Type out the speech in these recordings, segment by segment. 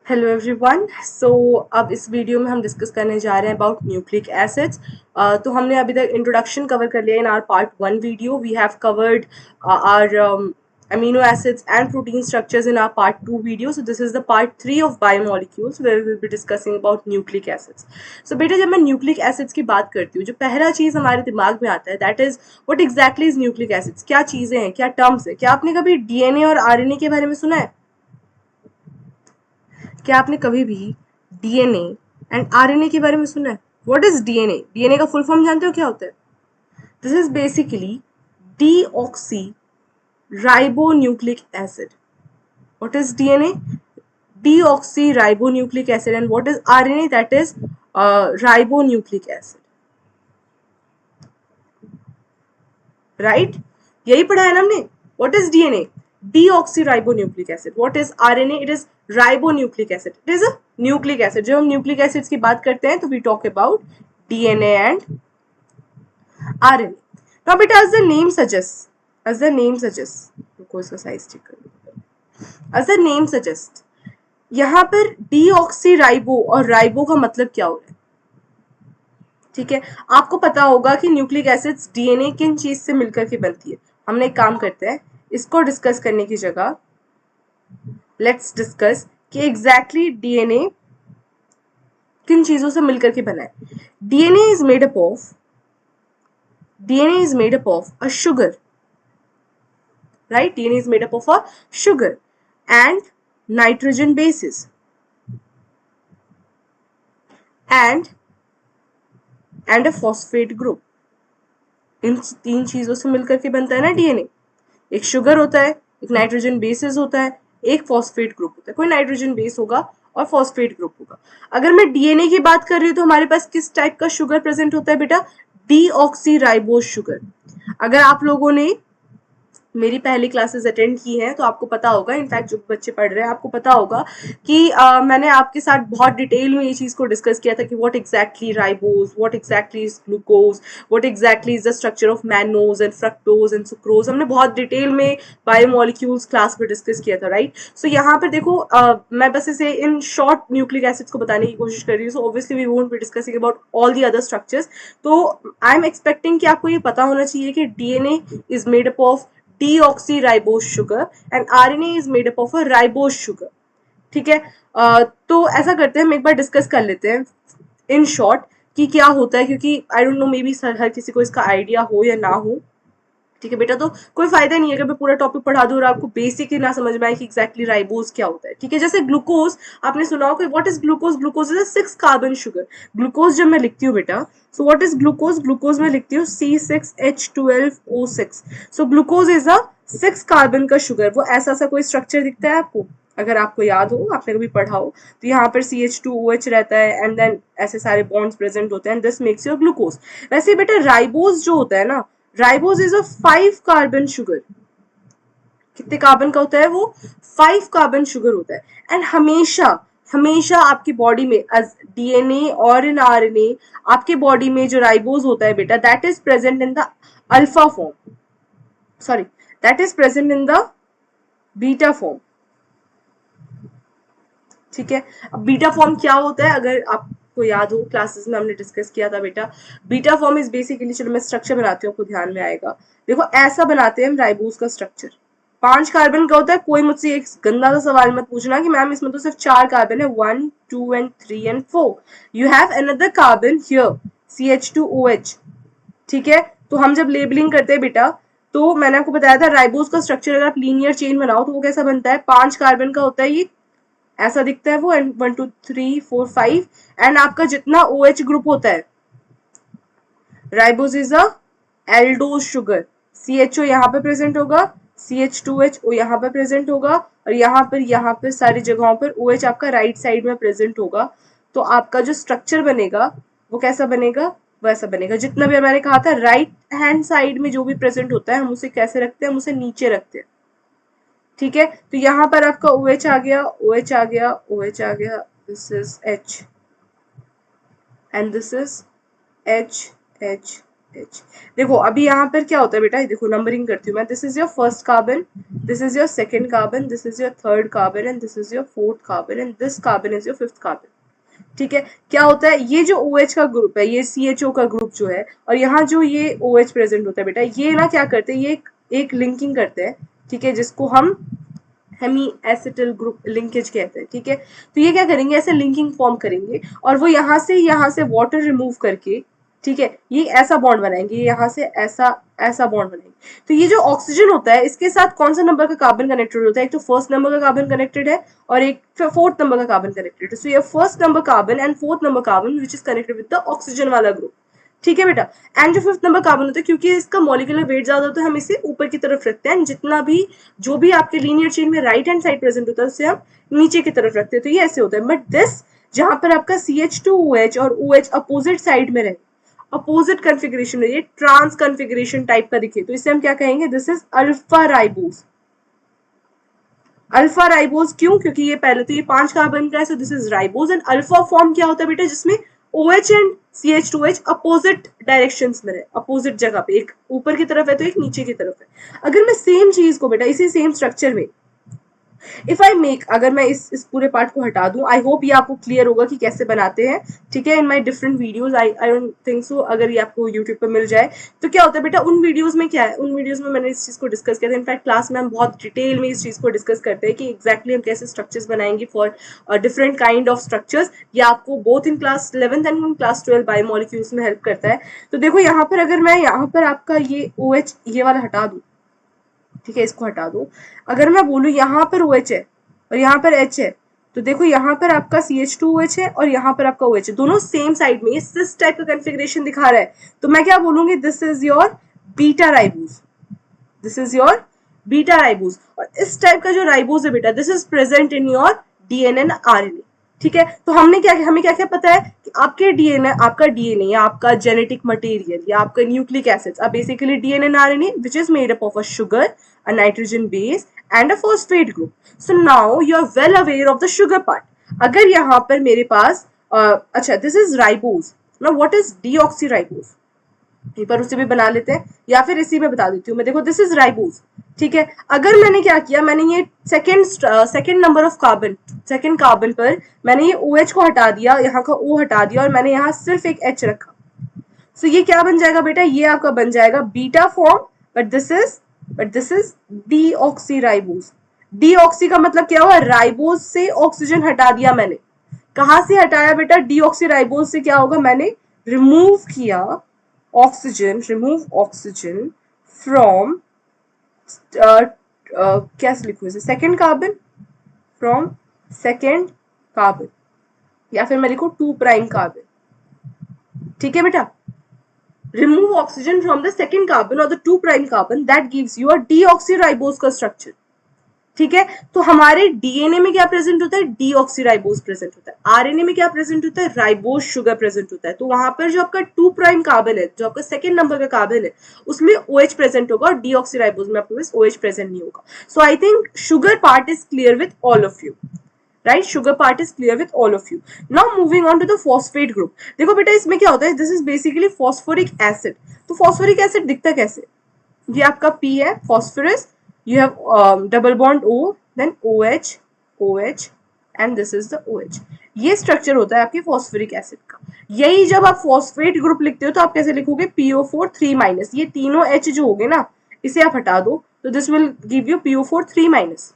Hello everyone. अब इस video में हम डिस्कस करने जा रहे हैं अबाउट न्यूक्लिक एसिड्स। तो हमने अभी तक इंट्रोडक्शन कवर कर लिया in our part 1 video. We have covered our amino acids and protein structures in our part 2 video. So this is the part 3 of biomolecules where we will be discussing about nucleic acids. So बेटा, जब मैं nucleic acids की बात करती हूँ, जो पहला चीज़ हमारे दिमाग में आता है that is what exactly is nucleic acids. क्या चीज़ें हैं, क्या टर्म्स है। क्या आपने कभी डीएनए और आरएनए के बारे में सुना है? क्या आपने कभी भी डीएनए एंड आरएनए के बारे में सुना है? What is DNA? डीएनए का फुल फॉर्म जानते हो क्या होता है? This is basically deoxy ribonucleic acid. What is DNA? Deoxyribonucleic acid. And what is RNA? That is ribonucleic acid. Right? यही पढ़ा है ना हमने. What is DNA? Deoxyribonucleic acid. What is RNA? It is ribonucleic acid. It is a nucleic acid. जब हम nucleic acids की बात करते हैं तो we talk about DNA and RNA. Now बेटा, as the name suggests, रुको इसका साइज चेक कर लो. As the name suggests, यहाँ पर डीऑक्सी राइबो और राइबो का मतलब क्या हो रहा है? ठीक है, आपको पता होगा कि न्यूक्लिक एसिड्स डीएनए किन चीज से मिलकर के बनती है. हमने एक काम करते हैं, इसको डिस्कस करने की जगह लेट्स डिस्कस कि एग्जैक्टली डीएनए किन चीजों से मिलकर के बना है. DNA is made up of a sugar. Right, DNA is made up of a sugar and nitrogen bases and a phosphate group. इन तीन चीजों से मिलकर के बनता है ना डीएनए. एक शुगर होता है, एक नाइट्रोजन बेसिस होता है, एक फॉस्फेट ग्रुप होता है. कोई नाइट्रोजन बेस होगा और फॉस्फेट ग्रुप होगा. अगर मैं डीएनए की बात कर रही हूँ तो हमारे पास किस टाइप का शुगर प्रेजेंट होता है बेटा? Deoxyribose sugar. अगर आप लोगों ने मेरी पहली क्लासेस अटेंड की हैं तो आपको पता होगा, इनफैक्ट जो बच्चे पढ़ रहे हैं आपको पता होगा कि मैंने आपके साथ बहुत डिटेल में ये चीज़ को डिस्कस किया था कि what exactly ribose, what exactly is glucose, what exactly is the structure of mannose and fructose and sucrose. हमने बहुत डिटेल में बायोमोलिक्यूल्स क्लास में डिस्कस किया था. राइट, सो यहाँ पर देखो मैं बस इसे इन शॉर्ट न्यूक्लिक एसिड्स को बताने की कोशिश कर रही हूँ. So obviously we won't be discussing about all the other structures. तो आई एम एक्सपेक्टिंग कि आपको ये पता होना चाहिए कि DNA is made up of deoxyribose sugar and RNA is made up of a ribose sugar. ठीक है, तो ऐसा करते हैं, हम एक बार डिस्कस कर लेते हैं इन शॉर्ट कि क्या होता है, क्योंकि I don't know maybe हर किसी को इसका आइडिया हो या ना हो. ठीक है बेटा, तो कोई फायदा नहीं है अगर मैं पूरा टॉपिक पढ़ा दूं और आपको बेसिक ही ना समझ में आए कि एग्जैक्टली राइबोज क्या होता है. ठीक है, जैसे ग्लूकोज आपने सुना होगा. What is glucose? Glucose is a 6 carbon sugar. Glucose जब मैं लिखती हूँ बेटा, so what is glucose? Glucose में लिखती हूँ C6H12O6. So glucose is a 6 carbon का शुगर. वो ऐसा सा कोई स्ट्रक्चर दिखता है आपको? अगर आपको याद हो, आपने कभी पढ़ा हो, तो यहाँ पर CH2OH रहता है एंड देन ऐसे सारे बॉन्ड्स प्रेजेंट होते हैं. This makes your glucose. वैसे बेटा राइबोज जो होता है ना, ribose is a 5 carbon sugar. कितने कार्बन का होता है वो? 5 कार्बन शुगर होता है. एंड हमेशा आपकी बॉडी में एज डीएनए और इन आरएनए आपके बॉडी में जो राइबोज होता है बेटा, that is present in the alpha form. Sorry, that is present in the beta form. ठीक है, अब बीटा फॉर्म क्या होता है अगर आपको याद हो, क्लासेस में हमने डिस्कस किया था बेटा. बीटा फॉर्म इज बेसिकली, चलो मैं स्ट्रक्चर बनाती हूँ, आपको ध्यान में आएगा. देखो ऐसा बनाते हैं हम राइबोज का स्ट्रक्चर. 5 कार्बन का होता है. कोई मुझसे एक गंदा सा सवाल मत पूछना कि मैम इसमें तो सिर्फ 4 कार्बन है. 1 2 and 3 and 4. You have another carbon here, CH2OH. ठीक है, तो हम जब लेबलिंग करते हैं बेटा, तो मैंने आपको बताया था राइबोज का स्ट्रक्चर अगर आप लीनियर चेन बनाओ तो वो कैसा बनता है? 5 कार्बन का होता है, ये ऐसा दिखता है वो. एंड 1 2 3 4 5 एंड आपका जितना OH ग्रुप होता है, ribose is a aldose sugar. CHO यहाँ पे प्रेजेंट होगा, CH2H ओ यहाँ पे प्रेजेंट होगा, और यहाँ पर सारी जगहों पर OH आपका राइट साइड में प्रेजेंट होगा. तो आपका जो स्ट्रक्चर बनेगा वो कैसा बनेगा? वैसा बनेगा. जितना भी मैंने कहा था राइट हैंड साइड में जो भी प्रेजेंट होता है हम उसे कैसे रखते हैं? हम उसे नीचे रखते हैं. ठीक है, तो यहाँ पर आपका OH आ गया, OH आ गया, OH आ गया. This is H and this is H. H। देखो अभी यहाँ पर क्या होता है बेटा, देखो नंबरिंग करती हूँ मैं। This is your first carbon, this is your second carbon, this is your third carbon and this is your fourth carbon and this carbon is your fifth carbon. ठीक है, क्या होता है, ये जो OH का ग्रुप है, ये CHO का ग्रुप जो है, और यहाँ जो ये OH प्रेजेंट होता है बेटा, ये ना क्या करते हैं, ये एक लिंकिंग करते हैं, ठीक है, जिसको हम हेमी एसिटिल ग्रुप लिंकेज कहते हैं। ठीक है, तो ये क्या करेंगे, ऐसे लिंकिंग फॉर्म करेंगे और वो यहाँ से वाटर रिमूव करके, ठीक है, ये ऐसा बॉन्ड बनाएंगे, यहाँ से ऐसा ऐसा बॉन्ड बनाएंगे। तो ये जो ऑक्सीजन होता है, इसके साथ कौन सा नंबर का कार्बन कनेक्टेड होता है, एक तो फर्स्ट नंबर का कार्बन कनेक्टेड है और एक फोर्थ नंबर का कार्बन कनेक्टेड है। सो ये first number carbon and fourth number carbon which is connected with the oxygen वाला ग्रुप। ठीक है बेटा, एंड जो फिफ्थ नंबर कार्बन होता है, क्योंकि इसका मॉलिक्यूलर वेट ज्यादा होता है, हम इसे ऊपर की तरफ रखते हैं, जितना भी जो भी आपके लीनियर चेन में राइट हैंड साइड प्रेजेंट होता है उसे हम नीचे की तरफ रखते हैं। तो ये ऐसे होता है। बट दिस जहां पर आपका CH2OH और OH अपोजिट साइड में रहे, अपोजिट कन्फिग्रेशन है, ये ट्रांस कन्फिग्रेशन टाइप का दिखे, तो इसे हम क्या कहेंगे, this is alpha ribose. Alpha ribose क्यों, क्योंकि ये पहले तो ये 5 कार्बन का है, सो this is ribose. And alpha form क्या होता है बेटा, जिसमें OH and CH2H opposite directions में है, अपोजिट जगह पे, एक ऊपर की तरफ है तो एक नीचे की तरफ है। अगर मैं सेम चीज को बेटा इसी सेम स्ट्रक्चर में इफ आई मेक, अगर मैं इस पूरे पार्ट को हटा दूं, आई होप ये आपको क्लियर होगा कि कैसे बनाते हैं। ठीक है, in my different videos, I don't think so अगर ये आपको यूट्यूब पे मिल जाए तो क्या होता है बेटा, उन वीडियोस में क्या है, उन वीडियोस में मैंने इस चीज को डिस्कस किया था। इनफैक्ट क्लास में हम बहुत डिटेल में इस चीज को डिस्कस करते हैं कि एग्जैक्टली हम कैसे स्ट्रक्चर्स बनाएंगे for different kind of structures. ये आपको both in class 11th and class 12 biomolecules में हेल्प करता है। तो देखो यहाँ पर अगर मैं यहाँ पर आपका ये OH ये वाला हटा दूं, ठीक है, इसको हटा दो, अगर मैं बोलूं यहाँ पर OH है और यहाँ पर H है, तो देखो यहाँ पर आपका CH2OH है और यहाँ पर आपका OH है, दोनों सेम साइड में, सिस टाइप का कॉन्फ़िगरेशन दिखा रहा है। तो मैं क्या बोलूंगी, this is your beta ribose, this is your beta ribose. और इस टाइप का जो राइबोज है बेटा, this is present in your DNA and RNA। ठीक है, तो हमें क्या क्या पता है कि आपके DNA, आपका DNA या आपका जेनेटिक मटेरियल या आपका nucleic acids are basically DNA and RNA which is made up of a sugar, a nitrogen base and a phosphate group. So now you are well aware of the sugar part. अगर यहाँ पर मेरे पास अच्छा, this is ribose. Now what is deoxyribose? एक बार उसे भी बना लेते हैं या फिर इसी में बता देती हूँ मैं। देखो दिस इज राइबोज। ठीक है, अगर मैंने क्या किया, मैंने ये second number of carbon, second carbon पर मैंने ये OH को हटा दिया, यहाँ का O हटा दिया और मैंने यहाँ सिर्फ एक H रखा। सो ये क्या बन जाएगा बेटा, ये आपका बन जाएगा beta form, but this is deoxyribose. Deoxy का मतलब क्या हुआ, राइबोज से ऑक्सीजन हटा दिया मैंने। कहां से हटाया बेटा, डीऑक्सीराइबोज से क्या होगा, मैंने रिमूव किया ऑक्सीजन, रिमूव ऑक्सीजन फ्रॉम कैसे लिखूं इसे, second carbon, from second carbon, या फिर मैं लिखूं 2' कार्बन। ठीक है बेटा, remove oxygen from the second carbon or the 2' carbon, that gives you a deoxyribose का structure। ठीक है, तो हमारे DNA में क्या प्रेजेंट होता है, डीऑक्सीराइबोज प्रेजेंट होता है। RNA में क्या प्रेजेंट होता है, राइबोज शुगर प्रेजेंट होता है। तो वहां पर जो आपका 2' कार्बन है, जो आपका सेकेंड नंबर का कार्बन है, उसमें OH प्रेजेंट होगा और डीऑक्सीराइबोज में आपके पास OH प्रेजेंट नहीं होगा। So I think sugar part is clear with all of you, right, sugar part is clear with all of you. Now moving on to the phosphate group. देखो बेटा इसमें क्या होता है, this is basically phosphoric acid. तो phosphoric acid दिखता कैसे, ये आपका P है, phosphorus, you have double bond O, then OH and this is the OH। ये स्ट्रक्चर होता है आपके फॉस्फोरिक एसिड का। यही जब आप फॉस्फेट ग्रुप लिखते हो तो आप कैसे लिखोगे, PO4 3-, ये तीनों H जो होंगे ना, इसे आप हटा दो तो this will give you PO4 3-।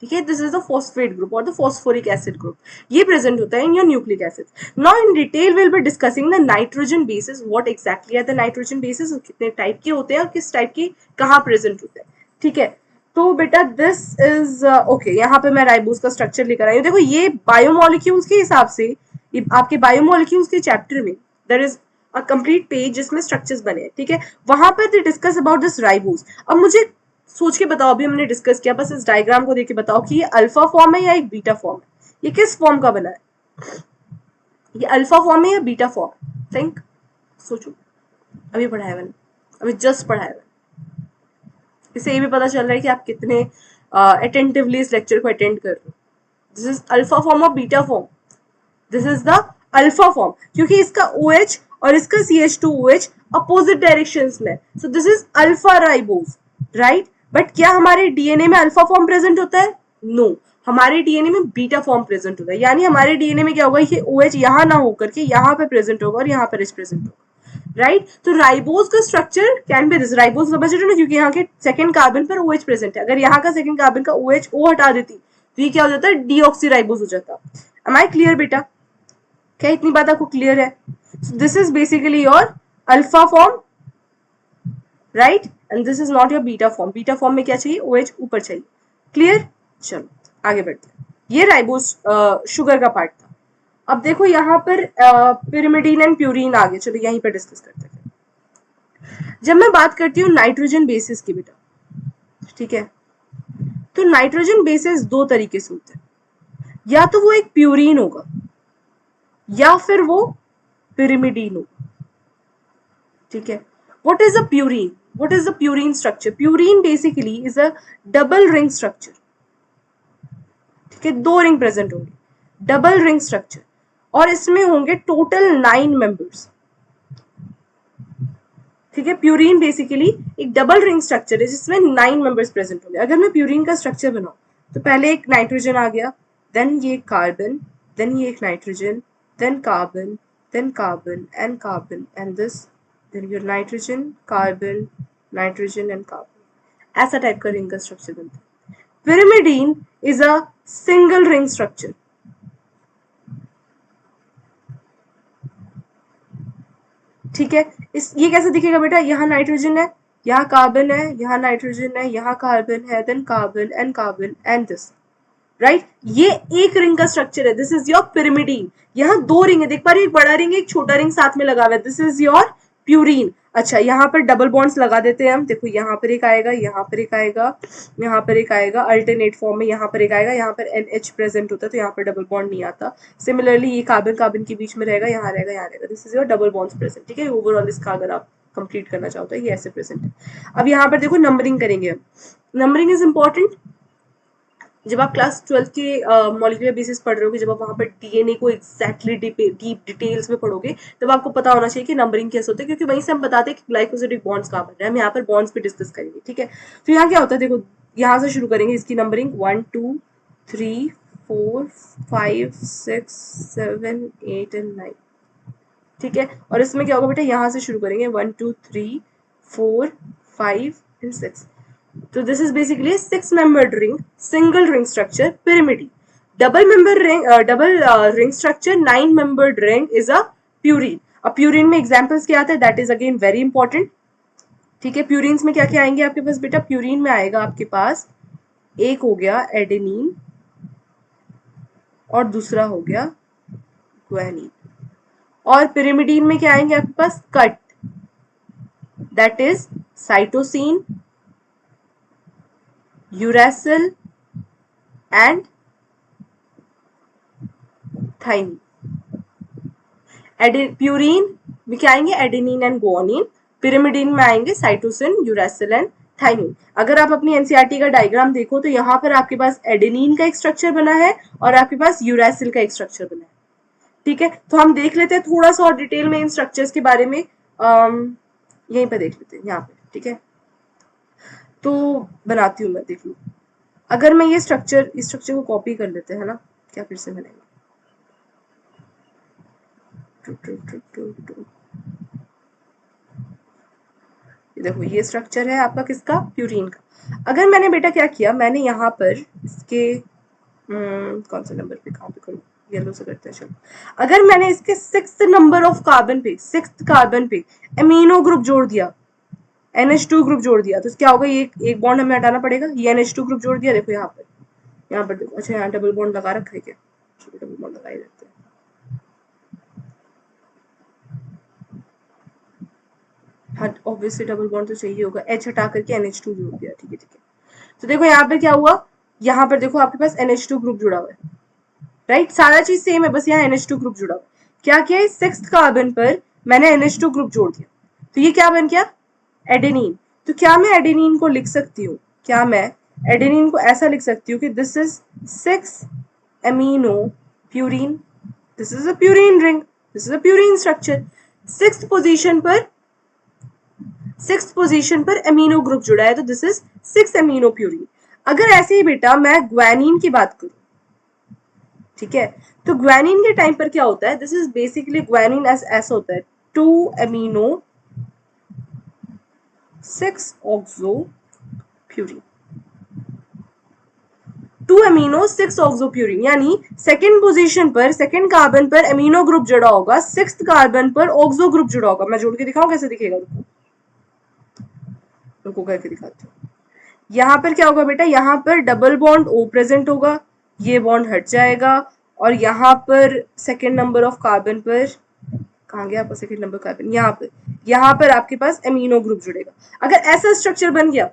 ठीक है, this is the phosphate group और द फॉस्फोरिक एसिड ग्रुप, ये प्रेजेंट होता है in your nucleic acids. Now in detail will be discussing the nitrogen bases, what exactly are the nitrogen bases, कितने type के होते हैं और किस टाइप के कहाँ प्रेजेंट होते हैं। ठीक है, तो बेटा दिस इज ओके, यहाँ पे मैं राइबोज का स्ट्रक्चर लेकर आई हूँ। देखो ये बायोमोलिक्यूल्स के हिसाब से, आपके बायोमोलिक्यूल्स के चैप्टर में there is a complete page जिसमें स्ट्रक्चर्स बने हैं। ठीक है, वहां पर they discuss about this ribose. अब मुझे सोच के बताओ, अभी हमने डिस्कस किया, बस इस डायग्राम को देख के बताओ कि ये अल्फा फॉर्म है या एक बीटा फॉर्म है, ये किस फॉर्म का बना है, ये अल्फा फॉर्म है या बीटा फॉर्म, थिंक, सोचो। अभी पढ़ाया मैंने, अभी जस्ट पढ़ाया मैंने, इससे ये भी पता चल रहा है कि आप कितने अटेंटिवली इस लेक्चर को अटेंड कर रहे हो। दिस इज अल्फा फॉर्म और beta form, this is the alpha form, क्योंकि इसका OH और इसका CH2OH अपोजिट डायरेक्शंस में, सो this is alpha ribose, right. But क्या हमारे डीएनए में अल्फा फॉर्म प्रेजेंट होता है? नो, हमारे डीएनए में बीटा फॉर्म प्रेजेंट होता है। यानी हमारे डीएनए में क्या होगा, ये OH यहाँ ना होकर के यहाँ पे प्रेजेंट होगा और यहाँ पर प्रेजेंट होगा, राइट। तो राइबोज का structure can be this, ribose समझ रहे हो ना, क्योंकि यहाँ के सेकंड कार्बन पर OH प्रेजेंट है। अगर यहाँ का सेकंड कार्बन का OH O हटा देती तो ये क्या हो जाता है, डीऑक्सीराइबोज हो जाता। एम आई क्लियर बेटा? क्या इतनी बात आपको क्लियर है? This is basically your alpha form, right, and this is not your beta form. Beta form में क्या चाहिए, OH ऊपर चाहिए। क्लियर? चलो आगे बढ़ते हैं। ये राइबोज शुगर का पार्ट था। अब देखो यहाँ पर पिरिमिडीन एंड प्यूरीन आ गए, चलो यहीं पर डिस्कस करते हैं। जब मैं बात करती हूँ नाइट्रोजन बेसिस की बेटा, ठीक है, तो नाइट्रोजन बेसिस दो तरीके से होते हैं, या तो वो एक प्यूरीन होगा या फिर वो पिरिमिडीन होगा, ठीक है। What is a purine? What is the purine structure? Purine basically is a double ring structure, ठीक है, दो रिंग प्रेजेंट होंगे, डबल रिंग स्ट्रक्चर, और इसमें होंगे टोटल 9 मेंबर्स, ठीक है। प्यूरीन बेसिकली एक डबल रिंग स्ट्रक्चर है जिसमें 9 मेंबर्स प्रेजेंट होंगे। अगर मैं प्यूरीन का स्ट्रक्चर बनाऊं तो पहले एक नाइट्रोजन आ गया, देन ये कार्बन, देन ये एक nitrogen, then carbon, then carbon and this, then your nitrogen, carbon, nitrogen and carbon. ऐसा टाइप का रिंग का स्ट्रक्चर बनता है। Pyrimidine is a single ring structure, ठीक है। ये कैसे दिखेगा बेटा, यहाँ नाइट्रोजन है, यहाँ कार्बन है, यहाँ नाइट्रोजन है, यहाँ कार्बन है, then carbon and this, right. ये एक रिंग का स्ट्रक्चर है, दिस इज योर पिरिमिडीन। यहाँ दो रिंग है, देख पा रही हो, एक बड़ा रिंग एक छोटा रिंग साथ में लगा हुआ है, दिस इज योर प्यूरीन। अच्छा, यहाँ पर डबल बॉन्ड्स लगा देते हैं हम, देखो यहाँ पर एक आएगा, यहाँ पर एक आएगा, यहाँ पर एक आएगा, अल्टरनेट फॉर्म में यहाँ पर एक आएगा, यहाँ पर NH प्रेजेंट होता है तो यहाँ पर डबल बॉन्ड नहीं आता। सिमिलरली ये कार्बन कार्बन के बीच में रहेगा, यहाँ रहेगा, यहाँ रहेगा, this is your double bonds present, ठीक है। ओवरऑल इसका अगर आप कंप्लीट करना चाहो तो ये ऐसे प्रेजेंट है। अब यहाँ पर देखो नंबरिंग करेंगे हम, नंबरिंग इज इंपॉर्टेंट। जब आप क्लास 12 के मॉलिक्यूलर बेसिस पढ़ रहे होगे, जब आप वहाँ पर डीएनए को एग्जैक्टली डीप डिटेल्स में पढ़ोगे, तब आपको पता होना चाहिए कि नंबरिंग कैसे होता है, क्योंकि वहीं से हम बताते हैं कि ग्लाइकोसिडिक बॉन्ड्स कहाँ बन रहे हैं। हम यहाँ पर बॉन्ड्स पे डिस्कस करेंगे, ठीक है। तो यहाँ क्या होता है, देखो यहाँ से शुरू करेंगे इसकी नंबरिंग, 1 2 3 4 5 6 7 8 एंड 9, ठीक है। और इसमें क्या होगा बेटा, यहाँ से शुरू करेंगे 1 2 3 4 5 and 6। So this is basically a 6-membered ring, single ring structure, pyrimidine. Double ring structure, 9-membered ring is a purine. अब प्यूरिन में एग्जाम्पल्स क्या आता है, that is again very important, ठीक है। प्यूरिन्स में क्या क्या आएंगे आपके पास बेटा, प्यूरिन में आएगा आपके पास, एक हो गया एडेनिन और दूसरा हो गया ग्वानिन। और पिरिमिडीन में क्या आएंगे आपके पास, cut, that is cytosine, uracil and thymine. Purine में क्या आएंगे, एडेनिन एंड गुआनिन। पिरिमिडीन में आएंगे साइटोसिन, यूरेसिल एंड थाइमिन। अगर आप अपनी एनसीईआरटी का डायग्राम देखो तो यहाँ पर आपके पास एडेनिन का एक स्ट्रक्चर बना है और आपके पास यूरेसिल का एक स्ट्रक्चर बना है, ठीक है। तो हम देख लेते हैं थोड़ा सा और डिटेल में इन स्ट्रक्चर्स के बारे में, यहीं पर देख लेते हैं यहाँ पे, ठीक है। तो बनाती हूँ मैं, देख लूँ। अगर मैं इस स्ट्रक्चर को कॉपी कर लेते हैं ना, क्या फिर से बनेगा, देखो ये स्ट्रक्चर है आपका किसका, प्यूरीन का। अगर मैंने बेटा क्या किया, मैंने यहाँ पर इसके कौन सा नंबर पे, कहाँ पे करूँ, येलो से करते हैं चलो। अगर मैंने इसके 6th नंबर ऑफ कार्बन पे, 6th कार्बन पे एमिनो ग्रुप जोड़ दिया, NH2 ग्रुप जोड़ दिया, तो क्या होगा, ये एक बॉन्ड हमें हटाना पड़ेगा, ये NH2 ग्रुप जोड़ दिया, देखो यहाँ पर देखो, अच्छा यहाँ डबल बॉन्ड लगा रखा है क्या, डबल बॉन्ड लगा ही देते हैं। हाँ ऑब्वियसली डबल बॉन्ड तो चाहिए होगा, H हटा करके NH2 जोड़ दिया, ठीक है ठीक है। तो देखो यहाँ पे क्या हुआ, यहाँ पर देखो आपके पास NH2 ग्रुप जुड़ा हुआ है, राइट, सारा चीज सेम है, बस यहाँ NH2 ग्रुप जुड़ा हुआ है। क्या किया, इस 6th कार्बन पर मैंने NH2 ग्रुप जोड़ दिया, तो ये क्या बन गया, एडेनिन। तो क्या मैं एडेनिन को लिख सकती हूँ, क्या मैं एडेनिन को ऐसा लिख सकती हूँ कि this is 6 amino purine, this is a purine ring, this is a purine structure. 6th position पर सिक्स्थ पोजीशन पर अमीनो ग्रुप जुड़ा है, तो दिस इज 6 अमीनो प्यूरिन। अगर ऐसे ही बेटा मैं ग्वानिन की बात करूं, ठीक है, तो ग्वानिन के टाइम पर क्या होता है, दिस इज बेसिकली ग्वानिन ऐसा होता है 2 अमीनो 6 ऑक्सो प्यूरिन, 2 अमीनो 6 ऑक्सोप्यूरिन, यानी सेकंड पोजीशन पर सेकंड कार्बन पर अमीनो ग्रुप जुड़ा होगा, सिक्स्थ कार्बन पर ऑक्सो ग्रुप जुड़ा होगा। मैं जोड़ के दिखाऊं कैसे दिखेगा, रुको करके दिखाती हूँ। यहाँ पर क्या होगा बेटा, यहाँ पर डबल बॉन्ड O प्रेजेंट होगा, ये बॉन्ड हट जाएगा, और यहाँ पर सेकेंड नंबर ऑफ कार्बन पर, कहाँ गया आपका सेकेंड नंबर कार्बन, यहाँ पर आपके पास अमीनो ग्रुप जुड़ेगा। अगर ऐसा स्ट्रक्चर बन गया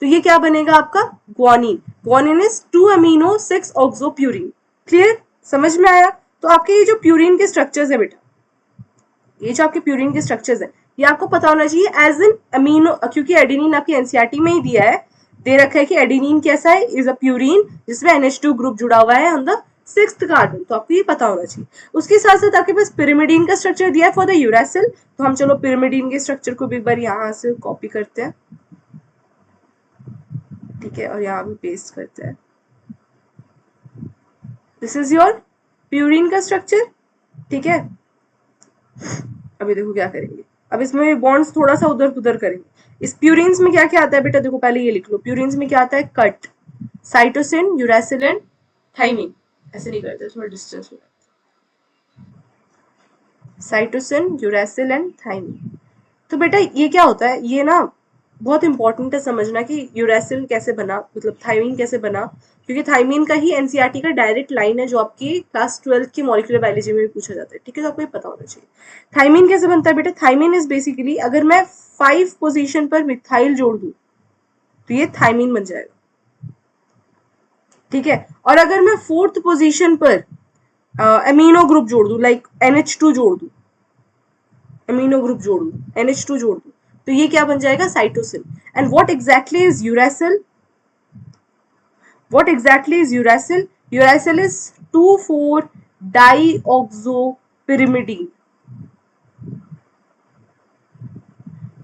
तो ये क्या बनेगा आपका, guanine. Guanine is 2 amino 6 oxopurine. Clear, समझ में आया? तो आपके ये जो प्यूरिन के स्ट्रक्चर्स है बेटा, ये जो आपके प्यूरिन के स्ट्रक्चर्स है, ये आपको पता होना चाहिए एज एन अमीनो, क्योंकि एडेनिन आपकी एनसीईआरटी में ही दिया है, दे रखा है कि एडेनिन कैसा है, इज अ प्यूरिन जिसमें NH2 ग्रुप जुड़ा हुआ है ऑन द सिक्स्थ कार्बन, तो आपको ये पता होना चाहिए। उसके साथ साथ आपके पास पिरिमिडीन का स्ट्रक्चर दिया है फॉर द यूरासिल, तो हम चलो पिरिमिडीन के स्ट्रक्चर को भी एक बार यहाँ से कॉपी करते हैं, ठीक है, और यहाँ भी पेस्ट करते हैं। दिस इज योर प्यूरिन का स्ट्रक्चर, ठीक है। अभी देखो क्या करेंगे, अब इसमें बॉन्ड्स थोड़ा सा उधर उधर करेंगे। इस प्यूरिन्स में क्या क्या आता है बेटा, देखो पहले ये लिख लो, प्यूरिन्स में क्या आता है, cut, cytosine, uracil and thymine. ऐसे नहीं करते, थोड़ा डिस्टेंस में, साइटोसिन, यूरासिल एंड थाइमिन। तो बेटा ये क्या होता है, ये ना बहुत इंपॉर्टेंट है समझना कि यूरासिल कैसे बना, मतलब थाइमिन कैसे बना, क्योंकि थाइमिन का ही एनसीईआरटी का डायरेक्ट लाइन है जो आपकी क्लास 12 की मॉलिक्यूलर बायोलॉजी में भी पूछा जाता है, ठीक है, तो आपको ये पता होना चाहिए। थाइमिन कैसे बनता है बेटा, थाइमिन इज बेसिकली, अगर मैं 5 पोजीशन पर मिथाइल जोड़ दूं तो ये थाइमिन बन जाएगा, ठीक है। और अगर मैं 4th पोजीशन पर अमीनो ग्रुप जोड़ दूं, लाइक NH2 जोड़ दूं, अमीनो ग्रुप जोड़ दूं, NH2 जोड़ दूं, तो ये क्या बन जाएगा, cytosine. And what exactly is uracil, what exactly is uracil, uracil is 2,4-dioxopyrimidine,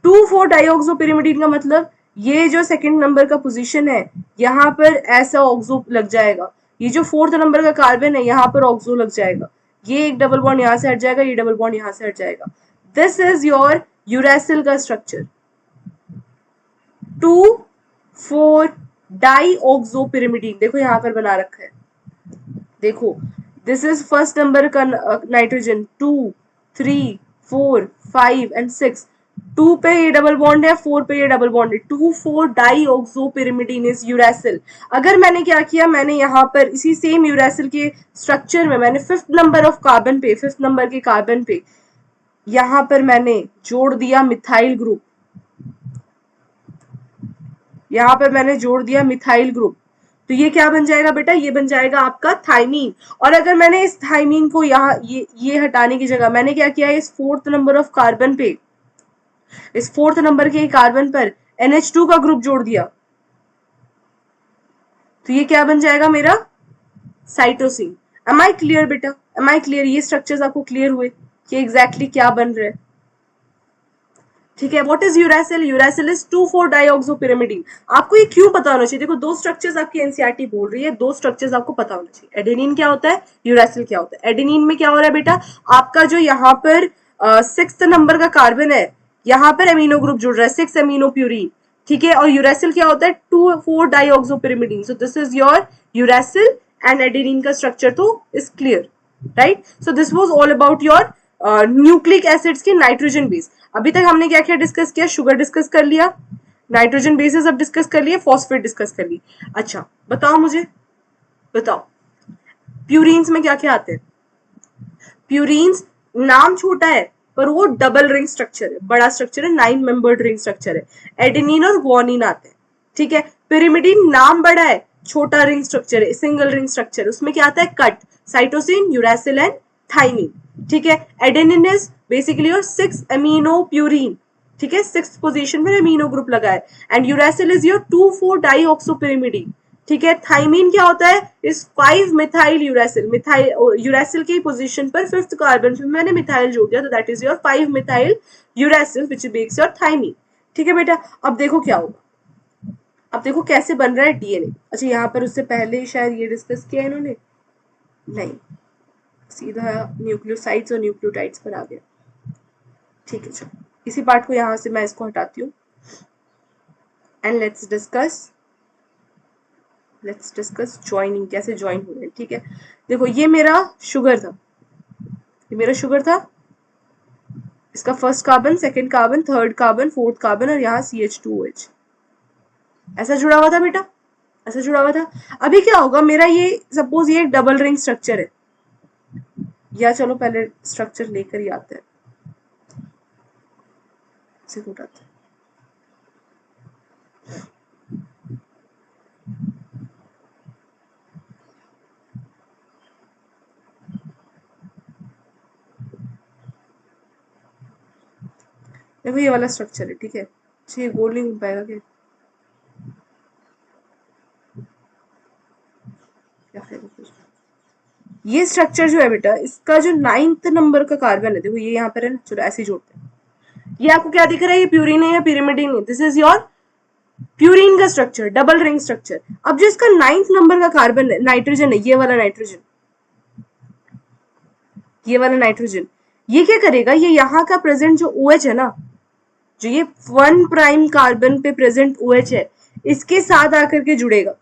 2,4-dioxopyrimidine का मतलब ये जो सेकंड नंबर का पोजीशन है, यहाँ पर ऐसा ऑक्सो लग जाएगा, ये जो 4th नंबर का कार्बन है यहाँ पर ऑक्सो लग जाएगा, ये एक डबल बॉन्ड यहाँ से हट जाएगा, ये डबल बॉन्ड यहाँ से हट जाएगा। दिस इज योर यूरासिल का स्ट्रक्चर, 2,4-डाईऑक्सोपिरिमिडीन, देखो यहाँ पर बना रखा है, देखो दिस इज फर्स्ट नंबर का नाइट्रोजन, 2, 3, 4, 5 एंड 6, 2 पे ये डबल बॉन्ड है, 4 पे ये डबल बॉन्ड है, 2,4-डाईऑक्सोपिरिमिडीन इज यूरासिल। अगर मैंने क्या किया, मैंने यहाँ पर इसी सेम यूरासिल के स्ट्रक्चर में मैंने 5th नंबर ऑफ कार्बन पे, 5th नंबर के कार्बन पे यहाँ पर मैंने जोड़ दिया मिथाइल ग्रुप, यहाँ पर मैंने जोड़ दिया मिथाइल ग्रुप, तो ये क्या बन जाएगा बेटा, ये बन जाएगा आपका थाइमीन। और अगर मैंने इस थाइमीन को यहाँ ये हटाने की जगह मैंने क्या किया, इस 4th नंबर ऑफ कार्बन पे, इस 4th नंबर के कार्बन पर NH2 का ग्रुप जोड़ दिया, तो ये क्या बन जाएगा मेरा, साइटोसिन। एम आई क्लियर बेटा, एम आई क्लियर, ये स्ट्रक्चर्स आपको क्लियर हुए कि एग्जैक्टली क्या बन रहा है, ठीक है। What is uracil, uracil is two four dioxopyrimidine. आपको ये क्यों पता होना चाहिए, देखो दो स्ट्रक्चर्स आपकी एनसीईआरटी बोल रही है, दो स्ट्रक्चर्स आपको पता होना चाहिए, एडेनिन क्या होता है, यूरासिल क्या होता है। एडेनिन में क्या हो रहा है बेटा, आपका जो यहाँ पर 6th नंबर का कार्बन है, यहाँ पर अमीनो ग्रुप जुड़ रहा है, 6 अमीनो प्यूरिन, ठीक है। और यूरासिल क्या होता है, two four dioxopyrimidine, so this is your uracil and adenine का स्ट्रक्चर तो is clear, right. So this was all about your nucleic acids के नाइट्रोजन बेस। अभी तक हमने क्या क्या डिस्कस किया, शुगर डिस्कस कर लिया, नाइट्रोजन बेसिस अब डिस्कस कर लिए, फॉस्फेट डिस्कस कर ली। अच्छा बताओ मुझे, बताओ प्यूरिन्स में क्या क्या आते हैं। प्यूरिन्स नाम छोटा है पर वो डबल रिंग स्ट्रक्चर है, बड़ा स्ट्रक्चर है, 9 मेंबर्ड रिंग स्ट्रक्चर है। एडेनिन और ग्वानिन आते हैं, ठीक है। पिरिमिडीन नाम बड़ा है, छोटा रिंग स्ट्रक्चर है, सिंगल रिंग स्ट्रक्चर, उसमें क्या आता है, cut, cytosine, uracil and thymine, ठीक है। Adenine is basically your 6 amino purine, ठीक है, 6th पोजीशन पर अमीनो ग्रुप लगा है। एंड यूरासिल इज योर 2,4-डाईऑक्सोपिरिमिडीन, ठीक है। थाइमिन क्या होता है, इस 5 मिथाइल यूरासिल, मिथाइल यूरासिल की पोजीशन पर 5th कार्बन पे मैंने मिथाइल जोड़ दिया, तो that is your 5 methyl uracil which makes your thymine, ठीक है बेटा, अब देखो क्या होगा, अब देखो कैसे बन रहा है डीएनए। अच्छा यहाँ पर उससे पहले शायद ये डिस्कस किया इन्होंने, नहीं, सीधा न्यूक्लियोसाइड्स और न्यूक्लियोटाइड्स पर आ गया। ठीक है, चलो इसी पार्ट को यहाँ से मैं इसको हटाती हूँ एंड लेट्स डिस्कस ज्वाइनिंग, कैसे ज्वाइन हो रहे हैं। ठीक है, देखो ये मेरा शुगर था, ये मेरा शुगर था, इसका first carbon, second carbon, third carbon, fourth carbon और यहाँ CH2OH ऐसा जुड़ा हुआ था बेटा, ऐसा जुड़ा हुआ था। अभी क्या होगा मेरा, ये सपोज ये एक डबल रिंग स्ट्रक्चर है, या चलो पहले स्ट्रक्चर लेकर ही आते हैं, इसे उठाते हैं। देखो ये वाला स्ट्रक्चर है, ठीक है, ये गोल नहीं हो पाएगा क्या, ये स्ट्रक्चर जो है बेटा, इसका जो 9th नंबर का कार्बन है, देखो ये यहाँ पर है ना, चलो ऐसे ही जोड़ते हैं। ये आपको क्या दिख रहा है, ये प्यूरिन है या पिरिमिडिन है, दिस इज योर प्यूरिन का स्ट्रक्चर, डबल रिंग स्ट्रक्चर। अब जो इसका 9th नंबर का कार्बन है, नाइट्रोजन है, ये वाला नाइट्रोजन, ये वाला नाइट्रोजन, ये क्या करेगा, ये यहाँ का प्रेजेंट जो OH है ना, जो ये 1 प्राइम कार्बन पे प्रेजेंट OH है, इसके साथ आकर के जुड़ेगा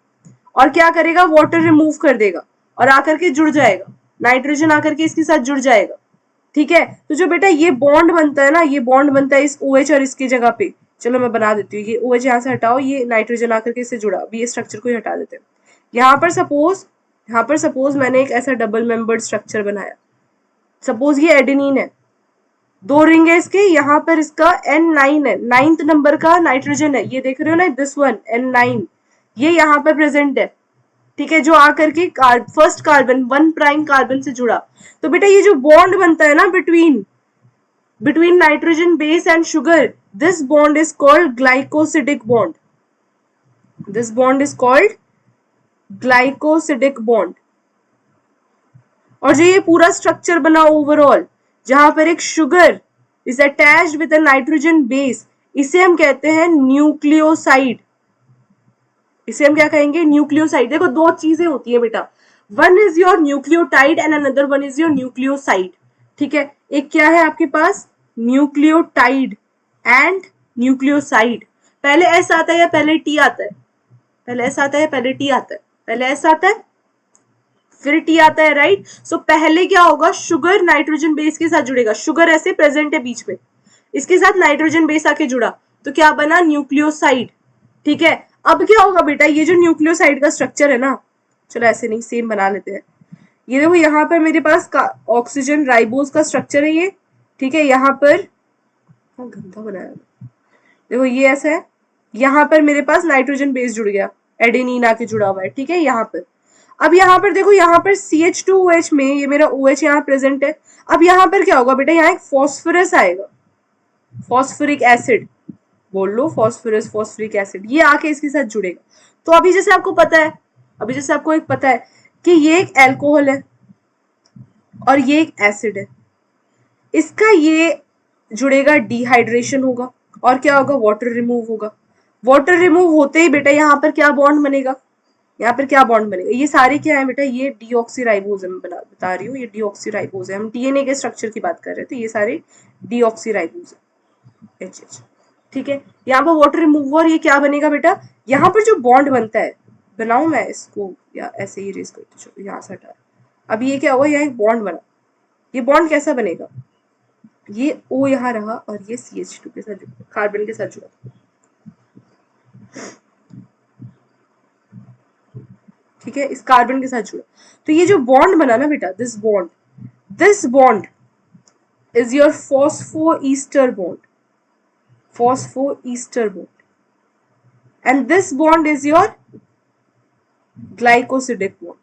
और क्या करेगा, वाटर रिमूव कर देगा और आकर के जुड़ जाएगा, नाइट्रोजन आकर के इसके साथ जुड़ जाएगा। ठीक है, तो जो बेटा ये बॉन्ड बनता है ना, ये बॉन्ड बनता है इस OH और इसकी जगह पे, चलो मैं बना देती हूँ, ये OH यहाँ से हटाओ, ये नाइट्रोजन आकर के इससे जुड़ा, अभी ये स्ट्रक्चर को ही हटा देते हैं। यहाँ पर सपोज मैंने एक ऐसा डबल मेंबर्ड स्ट्रक्चर बनाया, सपोज ये एडेनिन है, 2 रिंग है इसके, यहाँ पर इसका N9 है, 9th नंबर का नाइट्रोजन है, ये देख रहे हो ना, दिस वन N9, ये यहाँ पर प्रेजेंट है। ठीक है, जो आकर के फर्स्ट कार्बन 1 प्राइम कार्बन से जुड़ा, तो बेटा ये जो बॉन्ड बनता है ना between nitrogen base and sugar, this bond is called glycosidic bond, this bond is called glycosidic bond. और जो ये पूरा स्ट्रक्चर बना ओवरऑल, जहां पर एक sugar is attached with a nitrogen base, इसे हम कहते हैं न्यूक्लियोसाइड, इसे हम क्या कहेंगे, न्यूक्लियोसाइड। देखो 2 चीजें होती है बेटा, one is your nucleotide and another one is your nucleoside. ठीक है, एक क्या है आपके पास, न्यूक्लियोटाइड एंड न्यूक्लियोसाइड। पहले एस आता है या पहले टी आता है, पहले एस आता है पहले टी आता है, पहले एस आता है फिर टी आता है, राइट। सो पहले क्या होगा, शुगर नाइट्रोजन बेस के साथ जुड़ेगा, शुगर ऐसे प्रेजेंट है बीच में, इसके साथ नाइट्रोजन बेस आके जुड़ा, तो क्या बना, न्यूक्लियोसाइड। ठीक है, अब क्या होगा बेटा, ये जो न्यूक्लियोसाइड का स्ट्रक्चर है ना, चलो ऐसे नहीं, सेम बना लेते हैं। ये देखो यहाँ पर मेरे पास ऑक्सीजन राइबोज का स्ट्रक्चर है ये, ठीक है, यहाँ पर गंदा बनाया, देखो ये ऐसा है, यहाँ पर मेरे पास नाइट्रोजन बेस जुड़ गया, एडेनिन आके जुड़ा हुआ है। ठीक है, यहाँ पर अब यहाँ पर देखो, यहाँ पर CH2OH में ये मेरा OH यहाँ प्रेजेंट है। अब यहाँ पर क्या होगा बेटा, यहाँ एक फॉस्फोरस आएगा, फॉस्फोरिक एसिड, बोल लो फॉस्फोरस, फॉस्फोरिक एसिड, ये आके इसके साथ जुड़ेगा। तो अभी जैसे आपको पता है, अभी जैसे आपको एक पता है कि ये एक एल्कोहल है और ये एक एसिड है, इसका ये जुड़ेगा, डिहाइड्रेशन होगा और क्या होगा, वाटर रिमूव होगा। वाटर रिमूव होते ही बेटा यहाँ पर क्या बॉन्ड बनेगा, यहाँ पर क्या बॉन्ड बनेगा, ये सारे क्या है बेटा, ये डीऑक्सीराइबोज है, मैं बता रही हूँ, ये डीऑक्सीराइबोज है, हम डीएनए के स्ट्रक्चर की बात कर रहे थे, ये सारे डीऑक्सीराइबोज है, HH। ठीक है, यहाँ पर वाटर रिमूव, और ये क्या बनेगा बेटा, यहाँ पर जो बॉन्ड बनता है, बनाऊ मैं इसको या ऐसे ही रेस करते चलो, यहाँ से हटा, अब ये क्या हुआ, यहाँ एक बॉन्ड बना, ये बॉन्ड कैसा बनेगा, ये O यहाँ रहा और ये CH2 के साथ जुड़ा, कार्बन के साथ जुड़ा। ठीक है, इस कार्बन के साथ जुड़ा, तो ये जो बॉन्ड बना ना बेटा, this bond is your phosphoester bond, phosphoester bond, and this bond is your glycosidic bond.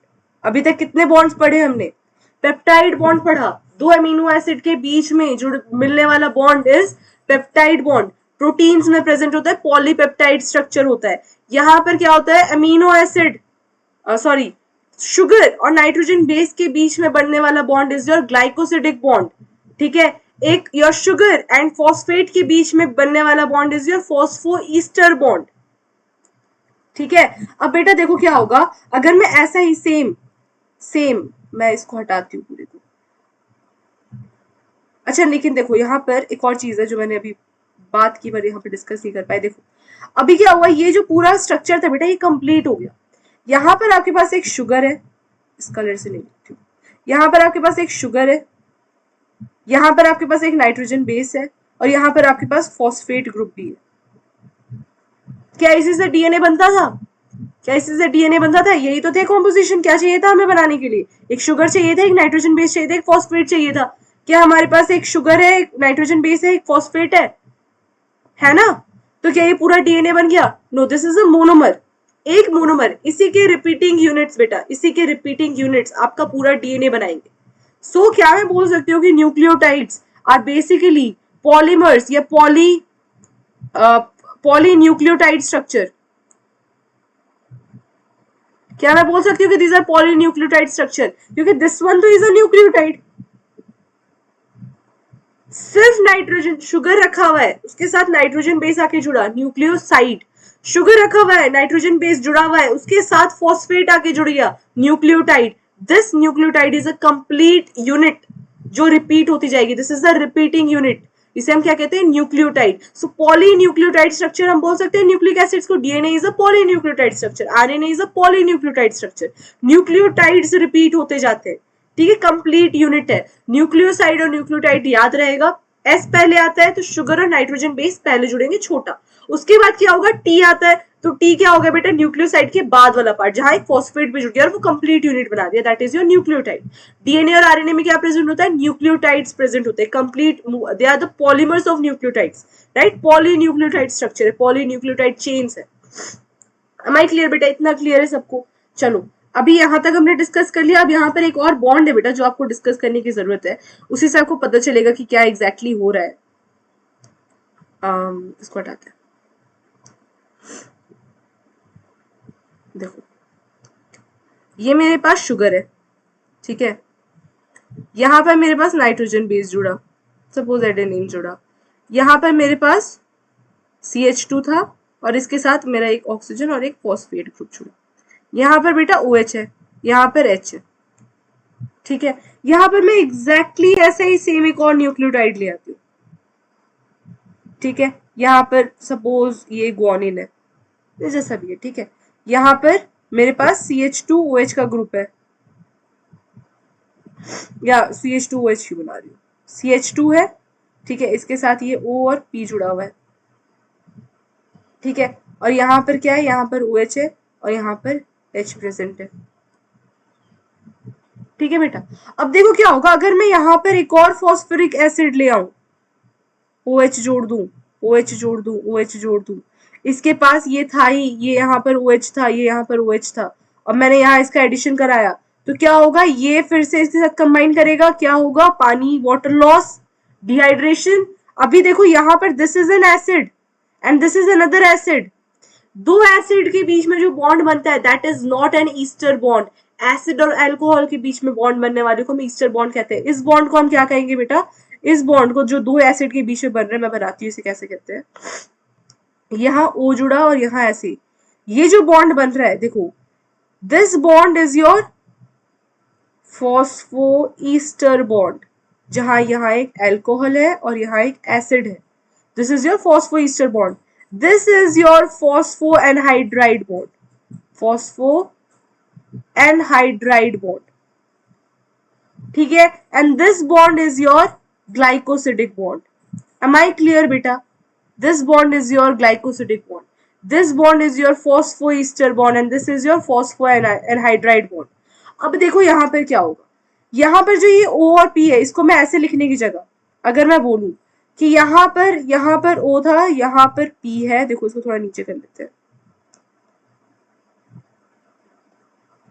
अभी तक कितने बॉन्ड्स पढ़े हमने, पेप्टाइड बॉन्ड पढ़ा, 2 अमीनो एसिड के बीच में जुड़ मिलने वाला bond is peptide bond. Proteins में प्रेजेंट होता है, पॉलीपेप्टाइड स्ट्रक्चर होता है। यहाँ पर क्या होता है, अमीनो एसिड सॉरी शुगर और नाइट्रोजन बेस के बीच में बनने वाला bond is your glycosidic bond. ठीक है, एक योर शुगर एंड फॉस्फेट के बीच में बनने वाला bond is your phosphoester bond. ठीक है, अब बेटा देखो क्या होगा अगर मैं ऐसा ही सेम मैं इसको हटाती हूँ पूरे को। अच्छा लेकिन देखो यहाँ पर एक और चीज है जो मैंने अभी बात की पर यहाँ पे डिस्कस नहीं कर पाए। देखो अभी क्या हुआ, ये जो पूरा स्ट्रक्चर था बेटा ये कंप्लीट हो गया। यहाँ पर आपके पास एक शुगर है, इस कलर से नहीं लिखती हूँ, यहाँ पर आपके पास एक शुगर है, यहाँ पर आपके पास एक नाइट्रोजन बेस है और यहाँ पर आपके पास फॉस्फेट ग्रुप भी है। क्या इसी से डीएनए बनता था? क्या इसी से डीएनए बनता था? यही तो थे कॉम्पोजिशन। क्या चाहिए था हमें बनाने के लिए? एक शुगर चाहिए था, एक नाइट्रोजन बेस चाहिए था, एक फॉस्फेट चाहिए था। क्या हमारे पास एक शुगर है, एक नाइट्रोजन बेस है, एक फॉस्फेट है ना? तो क्या ये पूरा डीएनए बन गया? No, this is a monomer, एक मोनोमर। इसी के रिपीटिंग यूनिट्स बेटा, इसी के रिपीटिंग यूनिट्स आपका पूरा डीएनए बनाएंगे। सो क्या मैं बोल सकती हूँ कि न्यूक्लियोटाइड्स आर बेसिकली पॉलीमर्स या पॉलीन्यूक्लियोटाइड स्ट्रक्चर। क्या मैं बोल सकती हूँ कि दीज आर पॉलीन्यूक्लियोटाइड स्ट्रक्चर? क्योंकि दिस वन तो इज अ न्यूक्लियोटाइड, सिर्फ नाइट्रोजन शुगर रखा हुआ है, उसके साथ नाइट्रोजन बेस आके जुड़ा, न्यूक्लियोसाइड। शुगर रखा हुआ है, नाइट्रोजन बेस जुड़ा हुआ है, उसके साथ फॉस्फेट आके जुड़ गया, nucleotide. This nucleotide is a complete unit जो रिपीट होती जाएगी। This is the repeating unit, इसे हम क्या कहते हैं? न्यूक्लियोटाइड। सो पॉलीन्यूक्लियोटाइड स्ट्रक्चर हम बोल सकते हैं न्यूक्लिक एसिड्स को। DNA is a polynucleotide structure, RNA is a polynucleotide structure. Nucleotides repeat होते जाते हैं, ठीक है, कंप्लीट यूनिट है। न्यूक्लियोसाइड और न्यूक्लियोटाइड याद रहेगा, एस पहले आता है तो शुगर और नाइट्रोजन बेस पहले जुड़ेंगे छोटा, उसके बाद क्या होगा? टी आता है तो टी क्या होगा बेटा? न्यूक्लियोसाइड के बाद वाला पार्ट जहां एक फॉस्फेट भी जुड़ गया और वो कंप्लीट यूनिट बना दिया, that is your nucleotide. DNA और आरएनए में क्या प्रेजेंट होता है? न्यूक्लियोटाइड्स प्रेजेंट होते हैं, complete, they are the polymers of nucleotides, right? Polynucleotide structure है, पॉलीन्यूक्लियोटाइड चेन्स है। एम आई क्लियर बेटा? इतना क्लियर है सबको? चलो अभी यहां तक हमने डिस्कस कर लिया। अब यहाँ पर एक और बॉन्ड है बेटा जो आपको डिस्कस करने की जरूरत है, उसी से आपको पता चलेगा कि क्या एग्जैक्टली हो रहा है। इसको हटाते हैं। देखो ये मेरे पास शुगर है, ठीक है, यहाँ पर मेरे पास नाइट्रोजन बेस जुड़ा, सपोज एडेनिन जुड़ा, यहाँ पर मेरे पास CH2 था और इसके साथ मेरा एक ऑक्सीजन और एक फॉस्फेट ग्रुप जुड़ा। यहाँ पर बेटा OH है, यहाँ पर H है, ठीक है। यहाँ पर मैं एग्जैक्टली ऐसे ही सेम एक और न्यूक्लियोटाइड ले आती हूँ, ठीक है। यहाँ पर सपोज ये ग्वानिन है, जैसा भी है, ठीक है। यहाँ पर मेरे पास CH2OH का ग्रुप है, या CH2OH क्यों बना रही हूँ, CH2 है, ठीक है, इसके साथ ये O और P जुड़ा हुआ है, ठीक है। और यहाँ पर क्या है? यहाँ पर OH है और यहाँ पर H प्रेजेंट है, ठीक है बेटा। अब देखो क्या होगा अगर मैं यहाँ पर एक और फॉस्फोरिक एसिड ले आऊं, OH जोड़ दूं, OH जोड़ दूं, OH जोड़ दूं, इसके पास ये था ही, ये यहाँ पर OH था, ये यहाँ पर OH था, और मैंने यहाँ इसका एडिशन कराया, तो क्या होगा? ये फिर से इसके साथ कंबाइन करेगा, क्या होगा? पानी, वाटर लॉस, डिहाइड्रेशन। अभी देखो यहाँ पर this is an acid and this is another acid, दो एसिड के बीच में जो बॉन्ड बनता है that is not an ester bond. Acid और अल्कोहल के बीच में बॉन्ड बनने वाले को हम ईस्टर बॉन्ड कहते हैं। इस बॉन्ड को हम क्या कहेंगे बेटा? इस बॉन्ड को जो दो एसिड के बीच में बन रहे हैं, मैं बताती हूँ इसे कैसे कहते हैं। यहाँ O जुड़ा और यहाँ ऐसे, ये जो बॉन्ड बन रहा है देखो, this bond is your phosphoester bond, जहां यहाँ एक अल्कोहल है और यहाँ एक एसिड है, this is your phosphoester bond. This is your phosphoanhydride bond, phosphoanhydride bond, ठीक है। And this bond is your glycosidic bond. Am I clear बेटा? This bond is your glycosidic bond. This bond is your phosphoester bond and this is your phosphoanhydride bond. अब देखो यहाँ पर क्या होगा, यहाँ पर जो ये O और P है, इसको मैं ऐसे लिखने की जगह अगर मैं बोलूं कि यहाँ पर O था, यहाँ पर P है, देखो इसको थोड़ा नीचे कर लेते हैं,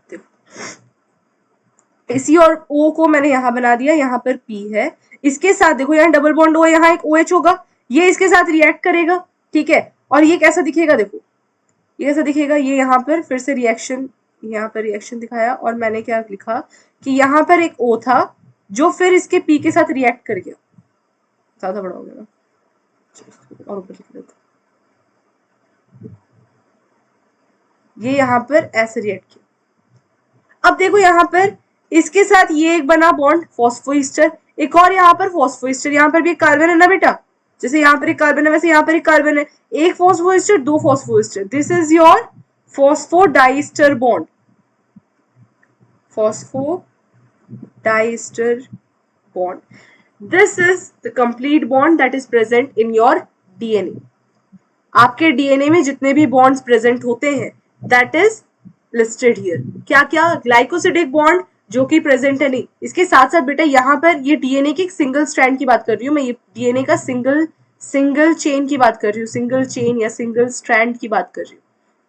देखो इसी और O को मैंने यहाँ बना दिया, यहाँ पर P है, इसके साथ देखो यहाँ डबल बॉन्ड O, यहाँ एक OH होगा, ये इसके साथ रिएक्ट करेगा, ठीक है। और ये कैसा दिखेगा? देखो ये कैसा दिखेगा, ये यहाँ पर फिर से रिएक्शन, यहाँ पर रिएक्शन दिखाया और मैंने क्या लिखा कि यहाँ पर एक O था जो फिर इसके P के साथ रिएक्ट कर गया, ज्यादा बड़ा हो गया ना, और ऊपर लिख देते, ये यहाँ पर ऐसे रिएक्ट किया। अब देखो यहाँ पर इसके साथ ये एक बना बॉन्ड फॉस्फोइस्टर, एक और यहाँ पर फॉस्फोइस्टर, यहाँ पर भी एक कार्बन है ना बेटा, जैसे यहाँ पर एक कार्बन है वैसे यहाँ पर एक कार्बन है, एक फॉस्फोइस्टर दो phosphoester, this is your phosphodiester bond, phosphodiester bond. This is the complete bond that is present in your DNA. आपके डीएनए में जितने भी बॉन्ड्स प्रेजेंट होते हैं that is listed here. क्या क्या? ग्लाइकोसिडिक बॉन्ड जो कि प्रेजेंट है नहीं, इसके साथ साथ बेटा यहाँ पर ये डीएनए की सिंगल स्ट्रैंड की बात कर रही हूँ मैं, ये डीएनए का सिंगल चेन की बात कर रही हूँ, सिंगल चेन या सिंगल स्ट्रैंड की बात कर रही हूँ,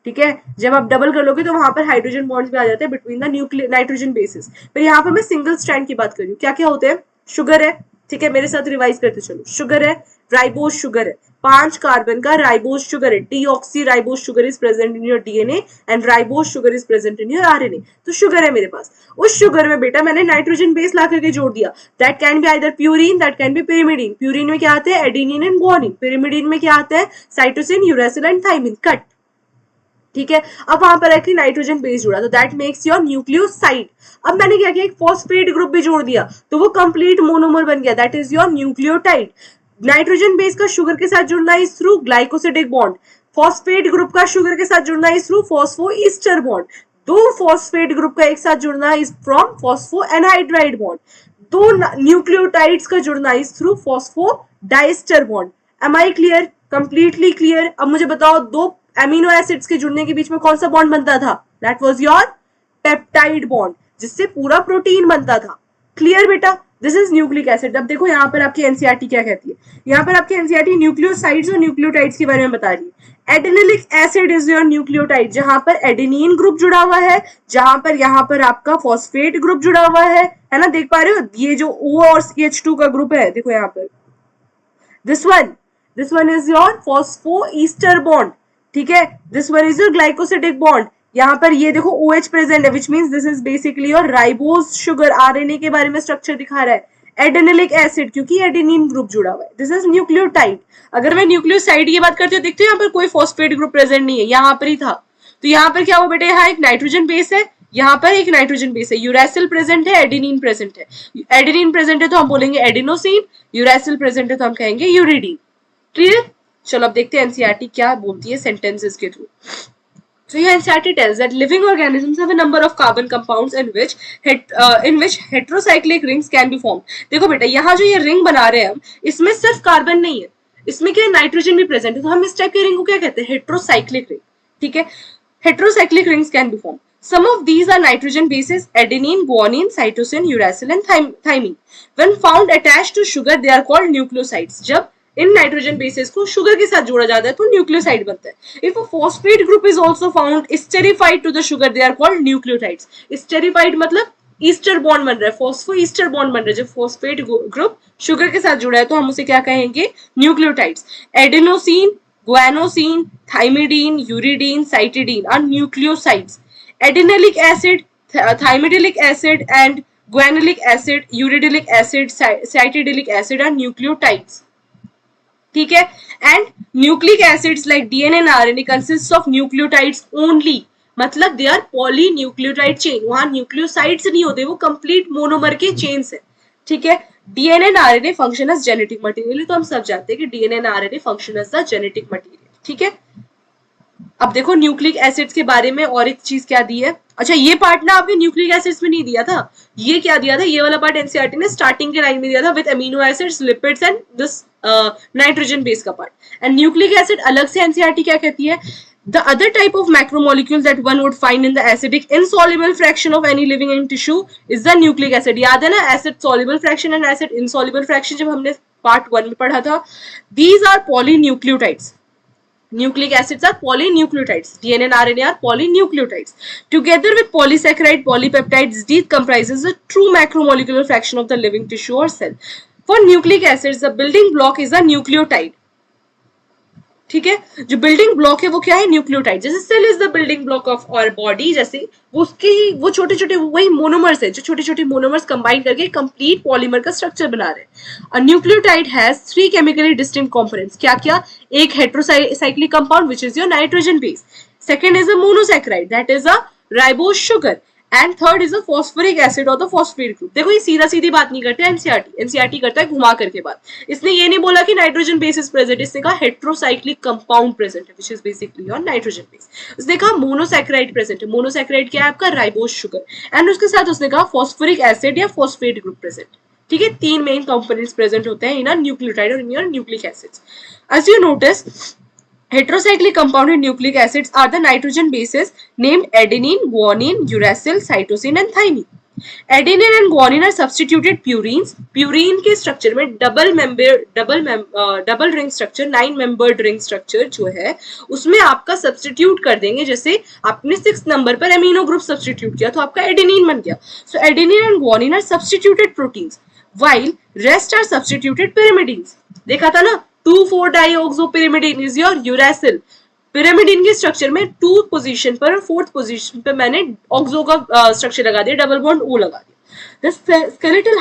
ठीक है। जब आप डबल कर लोगे तो वहां पर हाइड्रोजन बॉन्ड्स भी आ जाते हैं between the nuclear nitrogen bases, पर यहाँ पर मैं सिंगल स्ट्रैंड की बात कर रही हूँ। क्या क्या होते हैं? शुगर है, ठीक है, मेरे साथ रिवाइज करते चलो, शुगर है, राइबोज शुगर है, 5 कार्बन का राइबोज शुगर है, deoxy ribose sugar is present in your DNA and ribose sugar is present in your RNA. तो शुगर है मेरे पास, उस शुगर में बेटा मैंने नाइट्रोजन बेस ला करके जोड़ दिया, that can be either purine, that can be pyrimidine। Purine में क्या आते हैं? Adenine and guanine. pyrimidine में क्या आता है? Cytosine, uracil and thymine. Cut, ठीक है। अब वहां पर एक नाइट्रोजन बेस जोड़ा तो दैट मेक्स योर न्यूक्लियोसाइड। अब मैंने क्या किया? एक फॉस्फेट ग्रुप भी जोड़ दिया तो वो कंप्लीट मोनोमर बन गया, that is your nucleotide. Nitrogen base का शुगर के साथ जुड़ना is through glycosidic bond, phosphate group का शुगर के साथ जुड़ना इज थ्रू फॉस्फोईस्टर बॉन्ड, दो फॉस्फेट ग्रुप का एक साथ जुड़ना इज फ्रॉम फॉस्फोएनहाइड्राइड बॉन्ड, दो न्यूक्लियोटाइड्स का जुड़ना is through phosphodiester bond. Am I clear? Completely clear. अब मुझे बताओ दो एमिनो एसिड्स के जुड़ने के बीच में कौन सा बॉन्ड बनता था? That was your peptide bond, जिससे पूरा प्रोटीन बनता था। क्लियर बेटा? This is nucleic acid. अब देखो यहाँ पर आपकी एनसीईआरटी क्या कहती है, यहाँ पर आपकी एनसीईआरटी न्यूक्लियोसाइड्स और न्यूक्लियोटाइड्स के बारे में बता रही है। Adenylic acid is your nucleotide, जहां पर एडेनिन ग्रुप जुड़ा हुआ है, जहां पर यहाँ पर आपका फॉस्फेट ग्रुप जुड़ा हुआ है ना, देख पा रहे हो? ये जो O और CH2 का ग्रुप है, देखो यहाँ पर this one is your phosphoester bond, ठीक है। This one is your glycosidic bond, यहाँ पर ये देखो OH प्रेजेंट है, which means this is basically your ribose sugar. RNA के बारे में स्ट्रक्चर दिखा रहा है। एडेनिलिक एसिड, क्योंकि एडेनिन ग्रुप जुड़ा हुआ है, दिस इज न्यूक्लियोटाइड। अगर मैं न्यूक्लियोसाइड की बात करती हूँ, देखते हो यहाँ पर कोई फॉस्फेट ग्रुप प्रेजेंट नहीं है, यहाँ पर ही था। तो यहाँ पर क्या हुआ बेटे? यहाँ एक नाइट्रोजन बेस है, यहाँ पर एक नाइट्रोजन बेस है, यूरेसिल प्रेजेंट है, एडेनिन प्रेजेंट है। एडेनिन प्रेजेंट है तो हम बोलेंगे एडिनोसिन, यूरेसिल प्रेजेंट है तो हम कहेंगे यूरिडीन। क्लियर? चलो अब देखते हैं एनसीईआरटी क्या बोलती है सेंटेंसेस के through. So here NCERT tells that living organisms have a number of carbon compounds in which heterocyclic rings can be formed. देखो बेटा यहाँ जो ये रिंग बना रहे हैं हम, इसमें सिर्फ कार्बन नहीं है, इसमें क्या नाइट्रोजन भी प्रेजेंट है, तो हम इस टाइप के रिंग को क्या कहते हैं? हेट्रोसाइक्लिक रिंग, ठीक है। Heterocyclic rings can be form. Some of these are nitrogen bases: adenine, guanine, cytosine, uracil and thymine. When found attached to sugar, they are called nucleosides. जब इन नाइट्रोजन बेसेस को sugar के साथ जोड़ा जाता है तो न्यूक्लियोसाइड बनता है। If a phosphate group is also found esterified to the sugar, they are called nucleotides. Esterified मतलब ईस्टर बॉन्ड बन रहा है, फॉस्फो ईस्टर बॉन्ड बन रहा है। जब फॉस्फेट ग्रुप शुगर के साथ जुड़ा है तो हम उसे क्या कहेंगे? Nucleotides. Adenosine, guanosine, thymidine, uridine, cytidine are nucleosides. Adenilic acid, thymidilic acid and guanilic acid, uridilic acid, cytidilic acid are nucleotides. ठीक है. And nucleic acids like DNA and RNA consists of nucleotides only. मतलब they are polynucleotide chain. वहां nucleosides नहीं होते, वो complete monomer के chains है. ठीक है. DNA and RNA function as genetic material. तो हम सब जानते हैं कि DNA and RNA function as the genetic material. ठीक है. अब देखो न्यूक्लिक एसिड्स के बारे में और एक चीज क्या दी है. अच्छा ये पार्ट ना आपके न्यूक्लिक एसिड्स में नहीं दिया था, ये क्या दिया था? ये वाला पार्ट एनसीईआरटी ने स्टार्टिंग के लाइन में दिया था with amino acids, lipids and this nitrogen base का पार्ट. एंड न्यूक्लिक एसिड अलग से एनसीईआरटी क्या कहती है? The other type of macromolecule that one would find in the acidic insoluble fraction of any living tissue is the nucleic acid. याद है ना acid soluble fraction and acid insoluble fraction जब हमने पार्ट 1 में पढ़ा था. These are polynucleotides. Nucleic acids are polynucleotides. DNA and RNA are polynucleotides. Together with polysaccharide, polypeptides, these comprises a true macromolecular fraction of the living tissue or cell. For nucleic acids, the building block is a nucleotide. ठीक है, जो building block है वो क्या है, nucleotide. जैसे cell is the building block of our body, जैसे वो उसके वो छोटे छोटे वही मोनोमर्स है जो छोटे छोटे मोनोमर्स कंबाइन करके कंप्लीट पॉलीमर का स्ट्रक्चर बना रहे हैं। अ nucleotide has 3 chemically distinct components, क्या क्या, एक heterocyclic compound which is your nitrogen base, second is a monosaccharide that is a ribose sugar, and third is a phosphoric acid और the phosphate group. देखो ये सीधा सीधी बात नहीं करते एनसीईआरटी, एनसीईआरटी करता है घुमा करके बात। इसने ये नहीं बोला कि नाइट्रोजन बेस इज प्रेजेंट, इसने कहा हेट्रोसाइक्लिक कंपाउंड प्रेजेंट है which is basically your nitrogen base. उसने कहा मोनोसैकेराइड प्रेजेंट है, मोनोसैकेराइड क्या है आपका, राइबोज शुगर, एंड उसके साथ उसने कहा फॉस्फोरिक एसिड या फॉस्फेट ग्रुप प्रेजेंट। ठीक है, 3 मेन कंपोनेंट्स प्रेजेंट होते हैं इन अ न्यूक्लियोटाइड और in your nucleic acids. As you notice, heterocyclic compounded nucleic acids are the nitrogen bases named adenine, guanine, uracil, cytosine and thymine. Adenine and guanine are substituted purines. Purine के structure में double ring structure, 9 membered ring structure जो है उसमें आपका substitute कर देंगे। जैसे आपने 6 नंबर पर अमीनो ग्रुप सब्सटीट्यूट किया तो आपका एडेनिन बन गया। So adenine and guanine are substituted proteins while rest are substituted pyrimidines. देखा था ना, 2,4-dioxypyrimidine is your uracil. pyrimidine के स्ट्रक्चर में 2 पोजीशन पर और 4th पोजीशन पर मैंने ऑक्सो का स्ट्रक्चर लगा दिया, डबल बॉन्ड ओ लगा दिया। The skeletal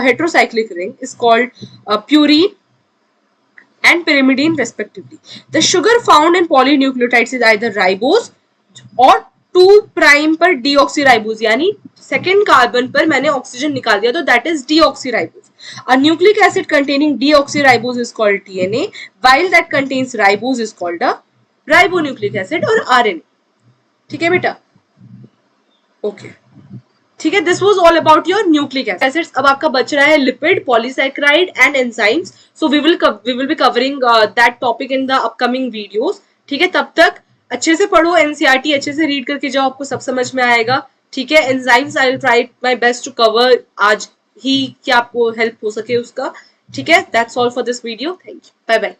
heterocyclic ring is called purine and pyrimidine respectively. The sugar found in polynucleotides is either ribose और 2 प्राइम पर डीऑक्सीराइबोज, यानी सेकेंड कार्बन पर मैंने ऑक्सीजन निकाल दिया तो that is deoxyribose. A nucleic acid containing deoxyribose is called DNA, while that contains ribose is called a ribonucleic acid और RNA। ठीक है बेटा, ओके ठीक है, this was all about your nucleic acids. अब आपका बच रहा है lipid, polysaccharide and enzymes. So we will be covering that topic in the upcoming videos. ठीक है, तब तक अच्छे से पढ़ो, एनसीईआरटी अच्छे से रीड करके जाओ, आपको सब समझ में आएगा। ठीक है, enzymes I will try my best to cover आज ही, क्या आपको हेल्प हो सके उसका। ठीक है, that's all for this video, thank you, bye bye.